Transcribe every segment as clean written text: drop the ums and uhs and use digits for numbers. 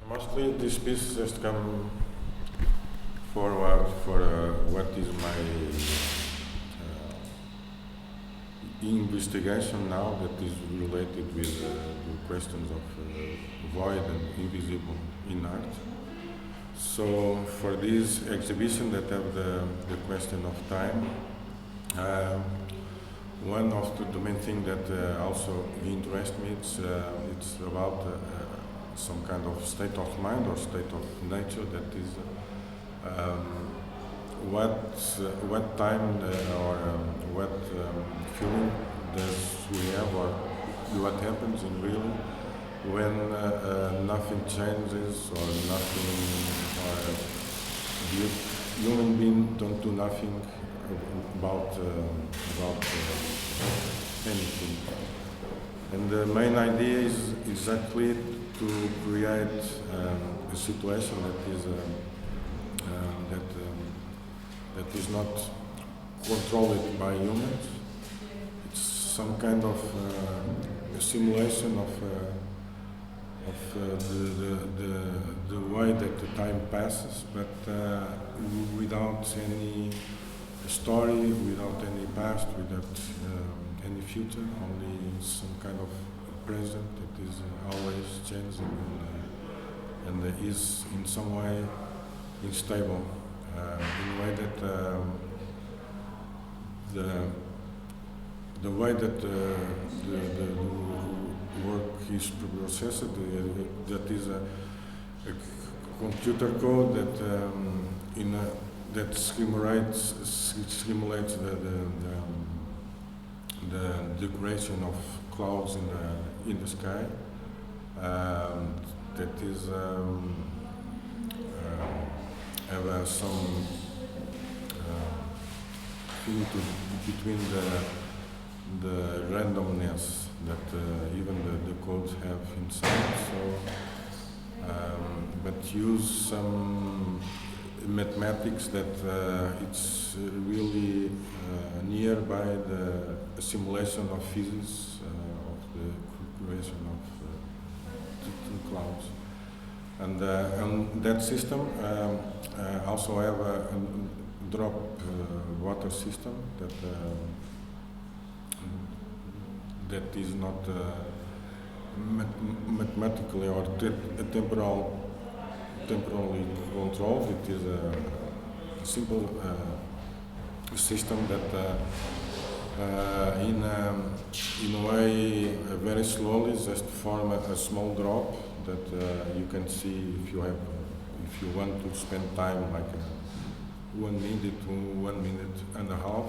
Mostly this piece just come forward for what is my investigation now that is related with the questions of void and invisible in art. So for this exhibition that have the question of time, one of the main thing that also interests me, it's about some kind of state of mind or state of nature that is what time or what feeling does we have or what happens in really when nothing changes or nothing or the human being don't do nothing about anything. And the main idea is exactly to create a situation that is not controlled by humans. It's some kind of a simulation of the way that the time passes, but without any story, without any past, without any future, only some kind of present that is always changing and is in some way unstable, in a way that the way that the work is processed, that is a computer code that that simulates the creation of clouds in the sky. That is have some thing between the randomness that even the codes have inside. So, but use some mathematics that it's really nearby the simulation of physics of the creation of the clouds. And that system also have a drop water system that is not mathematically or temporally controlled. It is a simple system that in a way very slowly just form a small drop that you can see if you want to spend time like 1 minute to 1 minute and a half,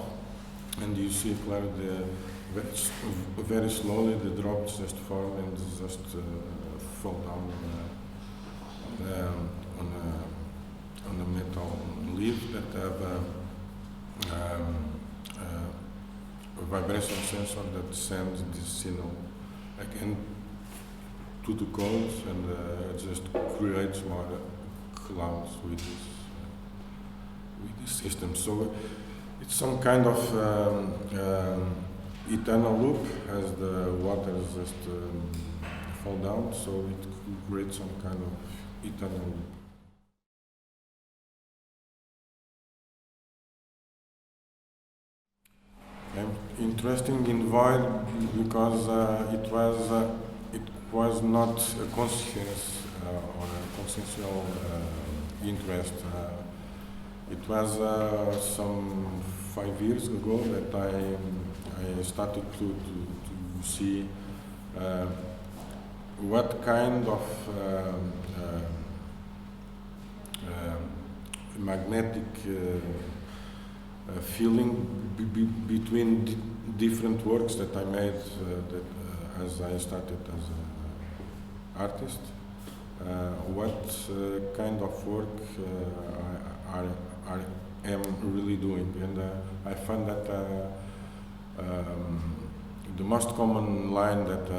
and you see clearly very slowly the drops just form and just fall down on a metal leaf that have a vibration sensor that sends this signal again to the codes and just creates more clouds with this system. So it's some kind of eternal loop as the water just fall down, so it creates some kind of eternal loop. Interesting in void because it was not a conscious or a consensual interest. It was some 5 years ago that I started to see what kind of magnetic feeling between different works that I made as I started as an artist. What kind of work I am really doing, and I find that the most common line that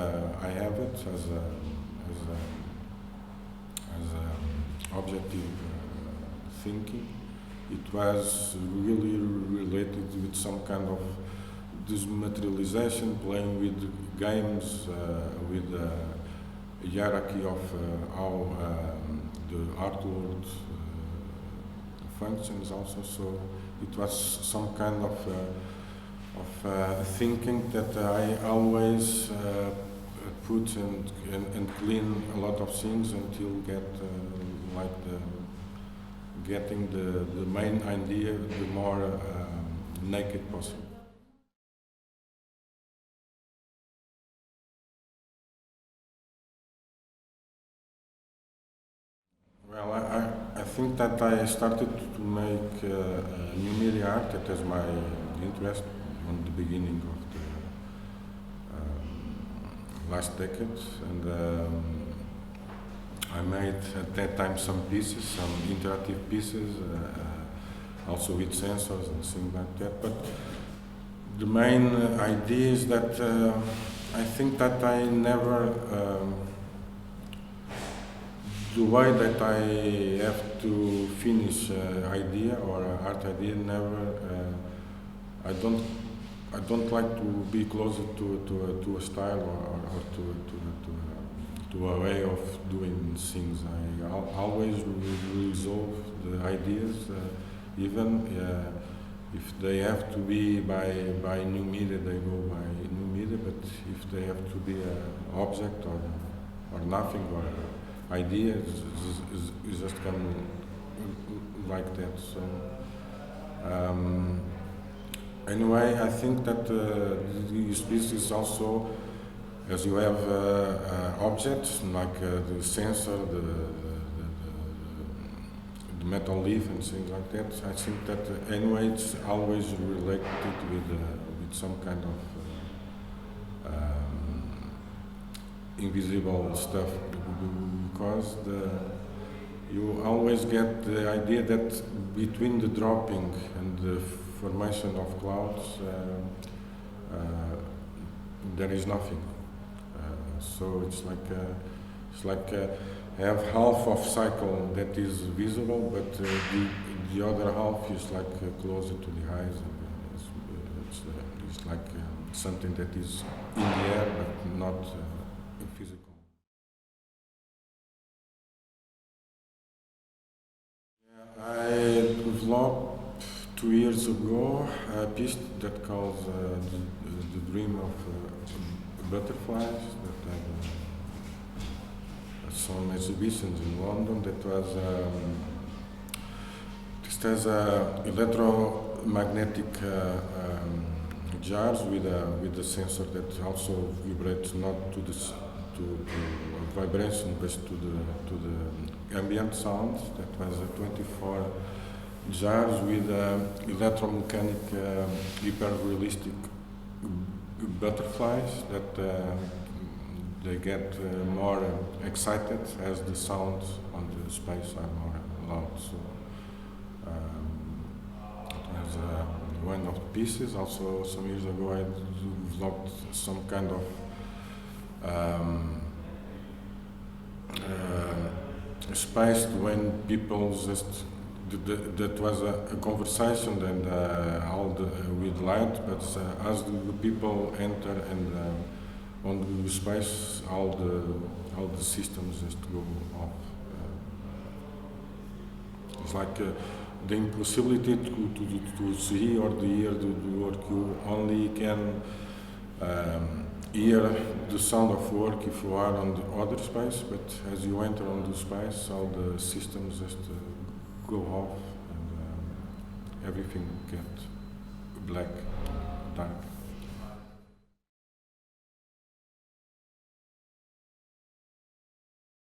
I have it as objective thinking. It was really related with some kind of this materialization, playing with games, with hierarchy of how the art world functions also. So it was some kind of thinking that I always put and clean a lot of things until getting the main idea the more naked possible. Well, I think that I started to make new media art. That was my interest on the beginning of the last decade, and I made at that time some pieces, some interactive pieces, also with sensors and things like that. But the main idea is that I think that I never. The way that I have to finish idea or art idea never. I don't like to be closer to a style or to a way of doing things. I always resolve the ideas, even if they have to be by new media, they go by new media. But if they have to be an object or nothing or idea is just come like that. So anyway, I think that this piece is also, as you have objects like the sensor, the metal leaf and things like that. I think that anyway it's always related with some kind of invisible stuff, because you always get the idea that between the dropping and the formation of clouds there is nothing. So it's like have half of cycle that is visible, but the other half is like closer to the eyes. It's like something that is in the air but not physical. Yeah, I developed 2 years ago a piece that calls the dream of butterflies that have some exhibitions in London. That was just as electromagnetic jars with a sensor that also vibrates not to vibration but to the ambient sound. That was 24 jars with electromechanic hyper-realistic butterflies that they get more excited as the sounds on the space are more loud. So it was one of the pieces. Also, some years ago, I developed some kind of space when people just that was a conversation and with light, but as the people enter and on the space, all the systems just go off. It's like the impossibility to see or to hear the work. You only can hear the sound of work if you are on the other space, but as you enter on the space, all the systems just go off and everything gets black, dark.